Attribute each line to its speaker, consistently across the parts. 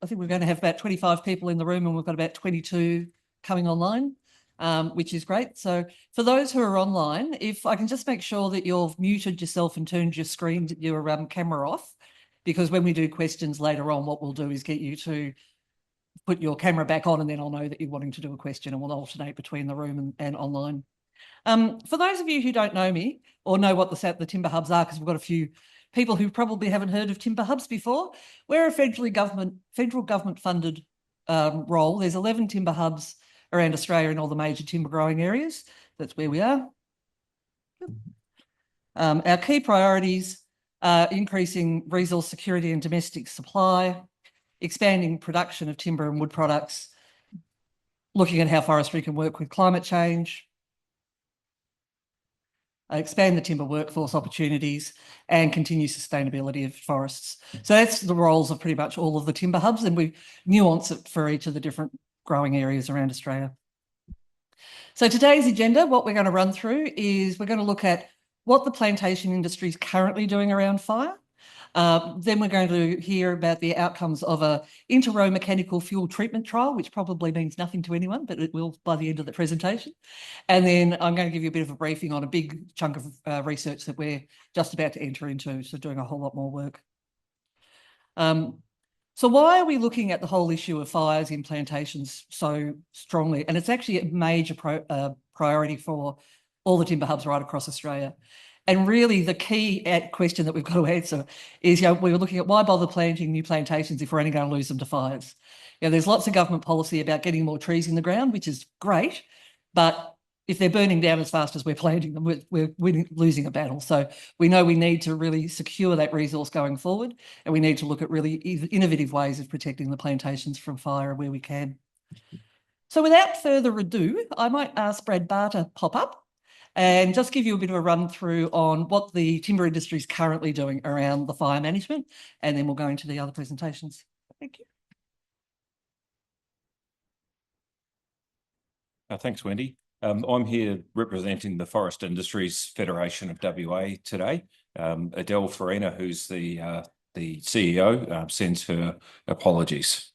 Speaker 1: I think we're going to have about 25 people in the room, and we've got about 22 coming online, which is great. So for those who are online, if I can just make sure that you've muted yourself and turned your screen, your camera off, because when we do questions later on, what we'll do is get you to put your camera back on, and then I'll know that you're wanting to do a question, and we'll alternate between the room and online. For those of you who don't know me or know what the timber hubs are, because we've got a few people who probably haven't heard of timber hubs before, we're a federal government funded role. There's 11 timber hubs around Australia in all the major timber growing areas. That's where we are. Our key priorities are increasing resource security and domestic supply, expanding production of timber and wood products, looking at how forestry can work with climate change, expand the timber workforce opportunities, and continue sustainability of forests. So that's the roles of pretty much all of the timber hubs, and we nuance it for each of the different growing areas around Australia. So today's agenda, what we're going to run through is we're going to look at what the plantation industry is currently doing around fire. Then we're going to hear about the outcomes of a inter-row mechanical fuel treatment trial, which probably means nothing to anyone, but it will by the end of the presentation. And then I'm going to give you a bit of a briefing on a big chunk of research that we're just about to enter into, so doing a whole lot more work. So why are we looking at the whole issue of fires in plantations so strongly? And it's actually a major priority for all the timber hubs right across Australia. And really the key question that we've got to answer is, we were looking at why bother planting new plantations if we're only going to lose them to fires? There's lots of government policy about getting more trees in the ground, which is great, but if they're burning down as fast as we're planting them, we're losing a battle. So we know we need to really secure that resource going forward, and we need to look at really innovative ways of protecting the plantations from fire where we can. So without further ado, I might ask Brad Barr to pop up and just give you a bit of a run through on what the timber industry is currently doing around the fire management, and then we'll go into the other presentations. Thank you.
Speaker 2: Thanks, Wendy. I'm here representing the Forest Industries Federation of WA today. Adele Farina, who's the CEO, sends her apologies.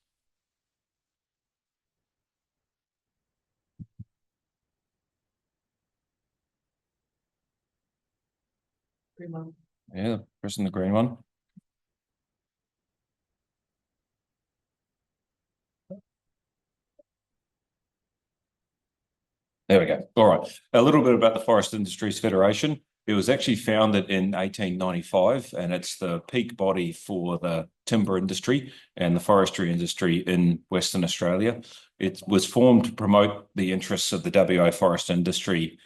Speaker 1: Green one.
Speaker 2: Yeah, pressing the green one. There we go. All right. A little bit about the Forest Industries Federation. It was actually founded in 1895, and it's the peak body for the timber industry and the forestry industry in Western Australia. It was formed to promote the interests of the WA forest industry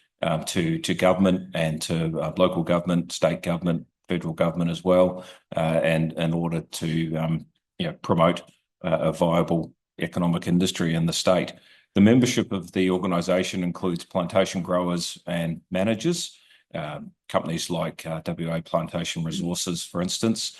Speaker 2: to government and to local government, state government, federal government as well, and in order to promote a viable economic industry in the state. The membership of the organisation includes plantation growers and managers, companies like WA Plantation Resources, for instance,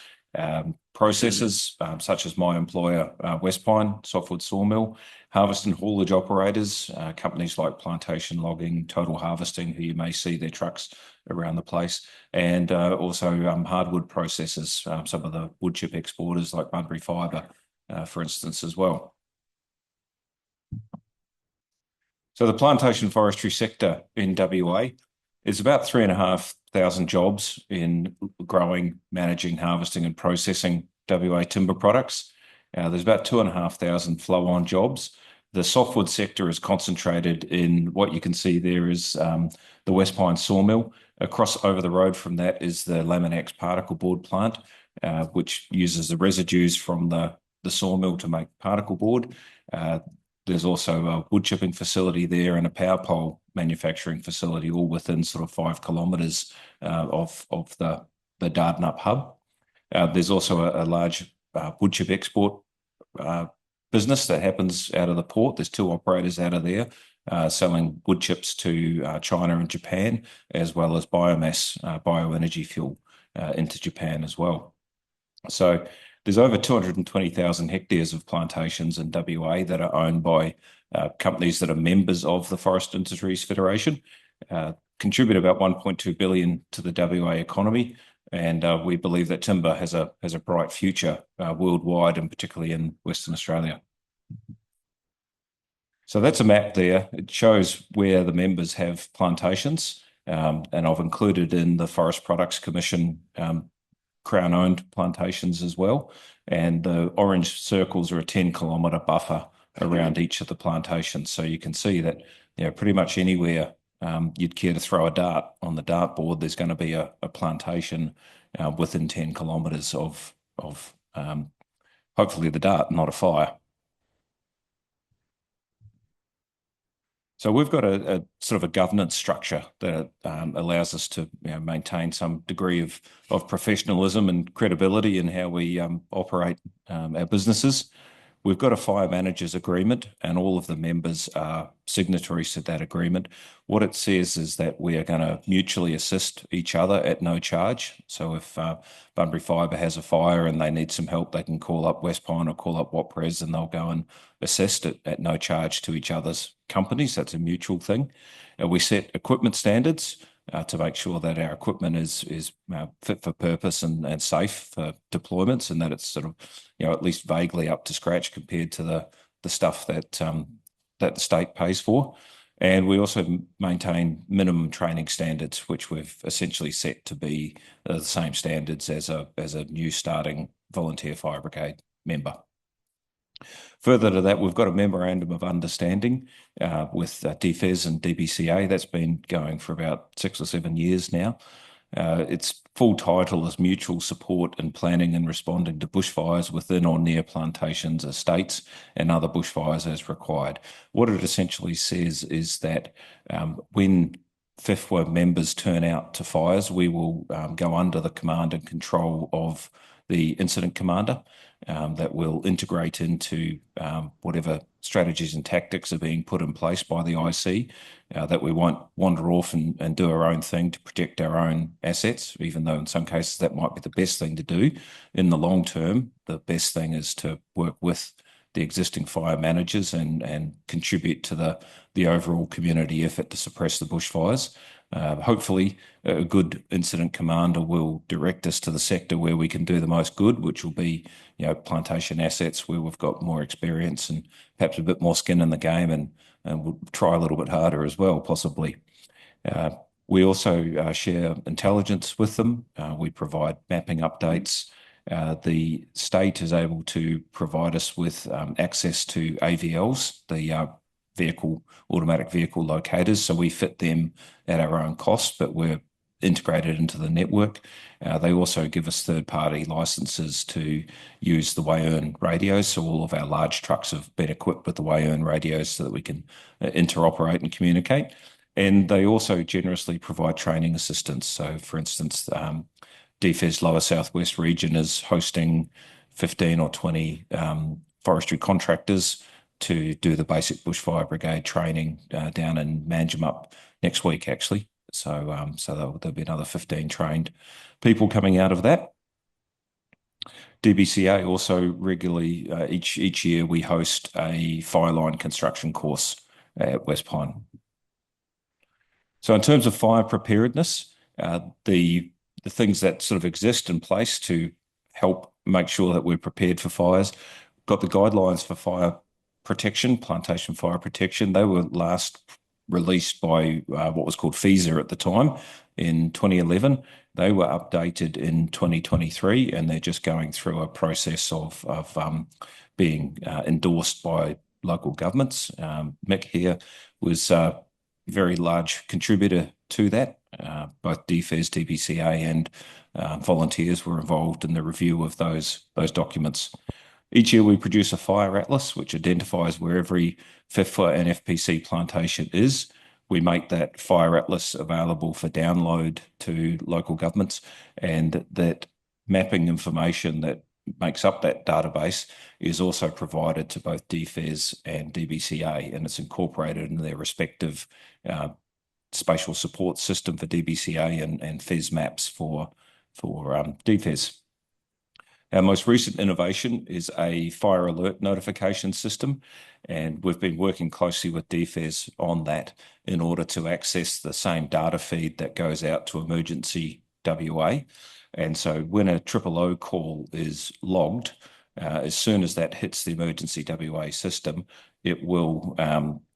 Speaker 2: processors such as my employer, Westpine, Softwood Sawmill, harvest and haulage operators, companies like Plantation Logging, Total Harvesting, who you may see their trucks around the place, and also hardwood processors, some of the wood chip exporters like Bunbury Fibre, for instance, as well. So the plantation forestry sector in WA is about 3,500 jobs in growing, managing, harvesting and processing WA timber products. There's about 2,500 flow-on jobs. The softwood sector is concentrated in what you can see there is the Westpine sawmill. Across over the road from that is the Laminex particle board plant, which uses the residues from the sawmill to make particle board. There's also a wood chipping facility there and a power pole manufacturing facility, all within sort of 5 kilometres of the Dardanup hub. There's also a large wood chip export business that happens out of the port. There's 2 operators out of there selling wood chips to China and Japan, as well as biomass, bioenergy fuel into Japan as well. So there's over 220,000 hectares of plantations in WA that are owned by companies that are members of the Forest Industries Federation, contribute about 1.2 billion to the WA economy, And we believe that timber has a bright future worldwide, and particularly in Western Australia. So that's a map there. It shows where the members have plantations, and I've included in the Forest Products Commission Crown-owned plantations as well. And the orange circles are a 10-kilometre buffer around each of the plantations. So you can see that, pretty much anywhere you'd care to throw a dart on the dartboard, there's going to be a plantation within 10 kilometres of hopefully the dart, not a fire. So we've got a sort of a governance structure that allows us to maintain some degree of professionalism and credibility in how we operate our businesses. We've got a fire managers agreement, and all of the members are signatories to that agreement. What it says is that we are going to mutually assist each other at no charge. So if Bunbury Fibre has a fire and they need some help, they can call up West Pine or call up Watpres, and they'll go and assist it at no charge to each other's companies. That's a mutual thing. We set equipment standards to make sure that our equipment is fit for purpose and safe for deployments, and that it's sort of at least vaguely up to scratch compared to the stuff that that the state pays for. And we also maintain minimum training standards, which we've essentially set to be the same standards as a new starting volunteer fire brigade member. Further to that, we've got a memorandum of understanding with DFES and DBCA. That's been going for about 6 or 7 years now. Its full title is Mutual Support in Planning and Responding to Bushfires within or near plantations, estates, and other bushfires as required. What it essentially says is that when FIFWA members turn out to fires, we will go under the command and control of the incident commander. That will integrate into whatever strategies and tactics are being put in place by the IC, that we won't wander off and do our own thing to protect our own assets, even though in some cases that might be the best thing to do. In the long term, the best thing is to work with the existing fire managers and contribute to the overall community effort to suppress the bushfires. Hopefully, a good incident commander will direct us to the sector where we can do the most good, which will be, plantation assets where we've got more experience and perhaps a bit more skin in the game, and we'll try a little bit harder as well, possibly. We also share intelligence with them. We provide mapping updates. The state is able to provide us with access to AVLs, the automatic vehicle locators. So we fit them at our own cost, but we're integrated into the network. They also give us third-party licenses to use the Wayern radios. So all of our large trucks have been equipped with the Wayern radios so that we can interoperate and communicate. And they also generously provide training assistance. So, for instance, DFES Lower Southwest region is hosting 15 or 20 forestry contractors to do the basic bushfire brigade training down in Manjimup next week, actually. So, there'll be another 15 trained people coming out of that. DBCA also regularly, each year, we host a fireline construction course at West Pine. So in terms of fire preparedness, the things that sort of exist in place to help make sure that we're prepared for fires, got the guidelines for fire protection, plantation fire protection. They were last released by what was called FIFWA at the time in 2011. They were updated in 2023, and they're just going through a process of being endorsed by local governments. Mick here was a very large contributor to that. Both DFES, DBCA and volunteers were involved in the review of those documents. Each year we produce a fire atlas which identifies where every FIFWA and FPC plantation is. We make that fire atlas available for download to local governments, and that mapping information that makes up that database is also provided to both DFES and DBCA, and it's incorporated in their respective spatial support system for DBCA and FES maps for DFES. Our most recent innovation is a fire alert notification system, and we've been working closely with DFES on that in order to access the same data feed that goes out to Emergency WA. And so when a triple O call is logged, as soon as that hits the emergency WA system, it will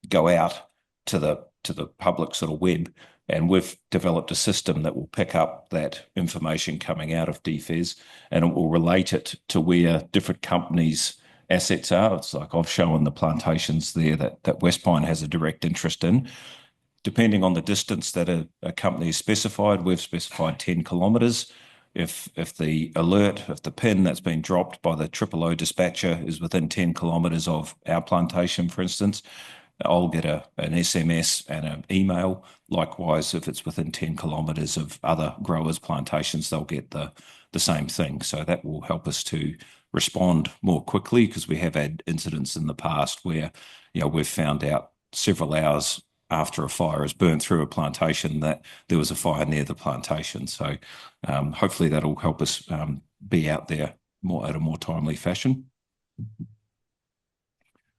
Speaker 2: go out to the public sort of web. And we've developed a system that will pick up that information coming out of DFES, and it will relate it to where different companies' assets are. It's like I've shown the plantations there that West Pine has a direct interest in. Depending on the distance that a company is specified, we've specified 10 kilometres. If the pin that's been dropped by the triple O dispatcher is within 10 kilometres of our plantation, for instance, I'll get an SMS and an email. Likewise, if it's within 10 kilometres of other growers' plantations, they'll get the same thing. So that will help us to respond more quickly, because we have had incidents in the past where, we've found out several hours after a fire has burned through a plantation that there was a fire near the plantation. So hopefully that'll help us be out there at a more timely fashion.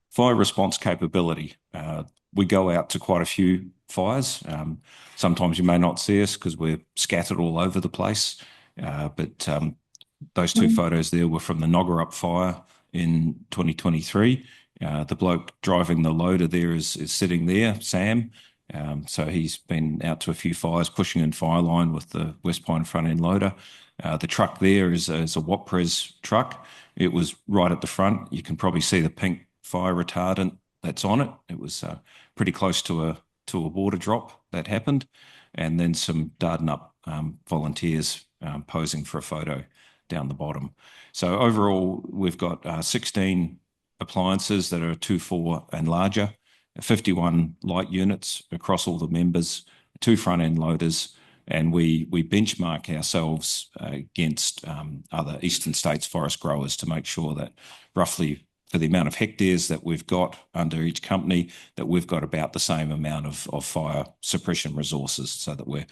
Speaker 2: Fire response capability. We go out to quite a few fires. Sometimes you may not see us because we're scattered all over the place. But those two photos there were from the Noggerup fire in 2023. The bloke driving the loader there is sitting there, Sam. So he's been out to a few fires, pushing in fire line with the West Pine front end loader. The truck there is a Waprez truck. It was right at the front. You can probably see the pink fire retardant that's on it. It was pretty close to a water drop that happened, and then some Dardanup volunteers posing for a photo down the bottom. So overall, we've got 16 appliances that are 2.4 and larger, 51 light units across all the members, 2 front end loaders, and we benchmark ourselves against other eastern states forest growers to make sure that roughly for the amount of hectares that we've got under each company, that we've got about the same amount of fire suppression resources, so that we're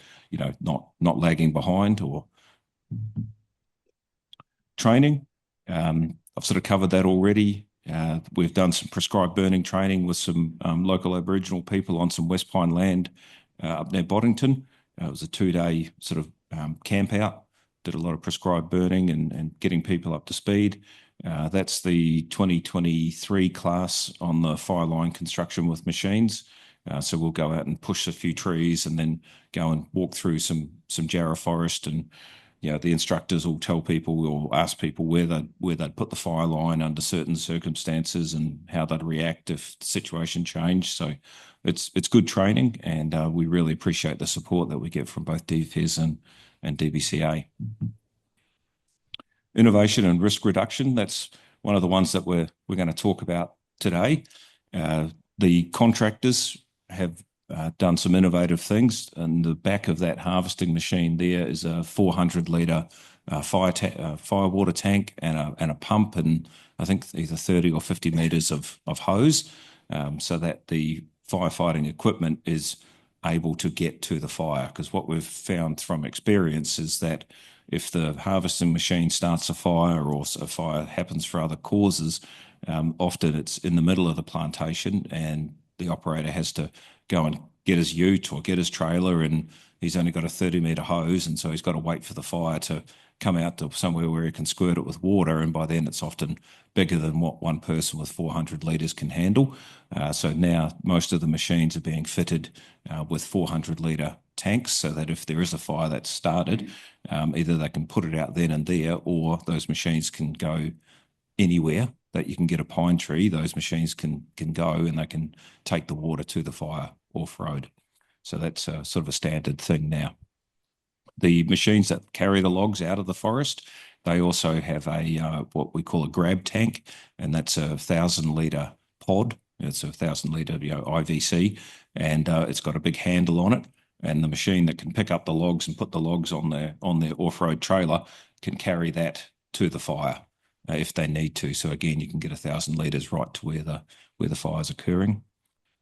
Speaker 2: not lagging behind. Or training, I've sort of covered that already. We've done some prescribed burning training with some local Aboriginal people on some West Pine land up near Boddington. It was a 2-day sort of camp out. Did a lot of prescribed burning and getting people up to speed. That's the 2023 class on the fire line construction with machines. So we'll go out and push a few trees and then go and walk through some jarrah forest, and the instructors will tell people or ask people where they'd put the fire line under certain circumstances and how they'd react if the situation changed. So it's good training, and we really appreciate the support that we get from both DFES and DBCA. Innovation and risk reduction, that's one of the ones that we're going to talk about today. The contractors have done some innovative things. And the back of that harvesting machine there is a 400-litre fire water tank and a pump, and I think either 30 or 50 metres of hose, so that the firefighting equipment is able to get to the fire. Because what we've found from experience is that if the harvesting machine starts a fire, or a fire happens for other causes, often it's in the middle of the plantation and the operator has to go and get his ute or get his trailer, and he's only got a 30-metre hose, and so he's got to wait for the fire to come out to somewhere where he can squirt it with water, and by then it's often bigger than what one person with 400 litres can handle. So now most of the machines are being fitted with 400-litre tanks, so that if there is a fire that's started, either they can put it out then and there, or those machines can go anywhere that you can get a pine tree. Those machines can go and they can take the water to the fire off-road. So that's sort of a standard thing now. The machines that carry the logs out of the forest, they also have a what we call a grab tank, and that's a 1,000-litre pod. It's a 1,000-litre IVC, and it's got a big handle on it. And the machine that can pick up the logs and put the logs on their off-road trailer can carry that to the fire if they need to. So again, you can get 1,000 litres right to where the fire's occurring.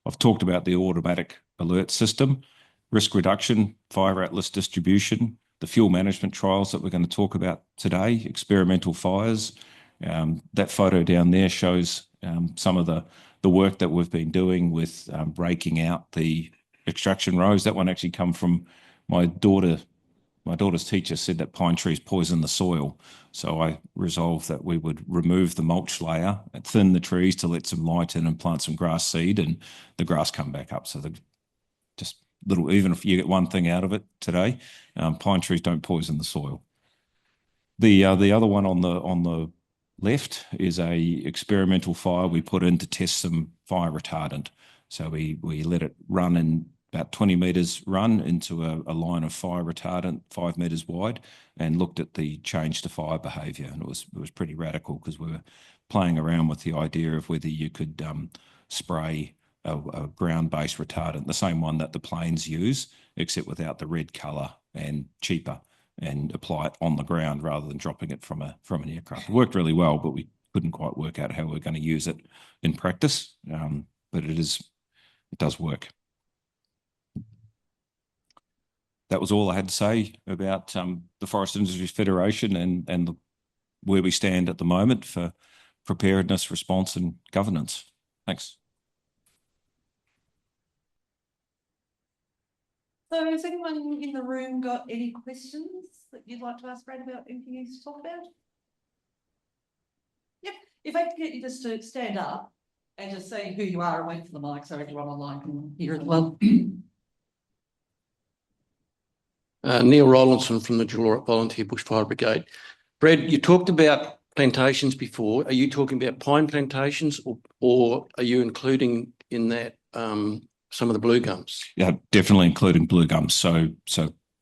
Speaker 2: I've talked about the automatic alert system, risk reduction, fire atlas distribution, the fuel management trials that we're going to talk about today, experimental fires. That photo down there shows some of the work that we've been doing with breaking out the extraction rows. That one actually come from my daughter my daughter's teacher said that pine trees poison the soil. So I resolved that we would remove the mulch layer and thin the trees to let some light in and plant some grass seed, and the grass come back up. So just little, even if you get one thing out of it today, pine trees don't poison the soil. The other one on the left is a experimental fire we put in to test some fire retardant. So we let it run in about 20 metres run into a line of fire retardant 5 metres wide, and looked at the change to fire behaviour. And it was pretty radical, because we were playing around with the idea of whether you could spray a ground-based retardant, the same one that the planes use, except without the red colour and cheaper, and apply it on the ground rather than dropping it from an aircraft. It worked really well, but we couldn't quite work out how we're going to use it in practice. But it does work. That was all I had to say about the Forest Industries Federation and where we stand at the moment for preparedness, response, and governance. Thanks.
Speaker 1: So has anyone in the room got any questions that you'd like to ask Brad about anything he's talked about? Yep. If I could get you just to stand up and just say who you are and wait for the mic so everyone online can hear as well.
Speaker 3: Neil Rowlandson from the Jullora Volunteer Bushfire Brigade. Brad, you talked about plantations before. Are you talking about pine plantations, or are you including in that some of the blue gums?
Speaker 2: Yeah, definitely including blue gums. So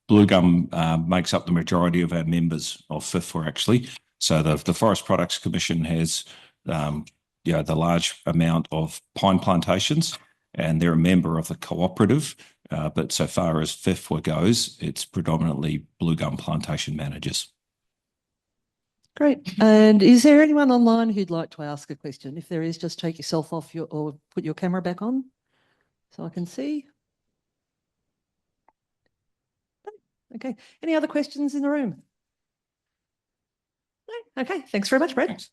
Speaker 2: blue gum makes up the majority of our members of FIFWA, actually. So the Forest Products Commission has the large amount of pine plantations, and they're a member of the cooperative. But so far as FIFWA goes, it's predominantly blue gum plantation managers.
Speaker 1: Great. And is there anyone online who'd like to ask a question? If there is, just take yourself off or put your camera back on so I can see. Okay. Any other questions in the room? No? Okay. Thanks very much, Brad.
Speaker 2: Thanks.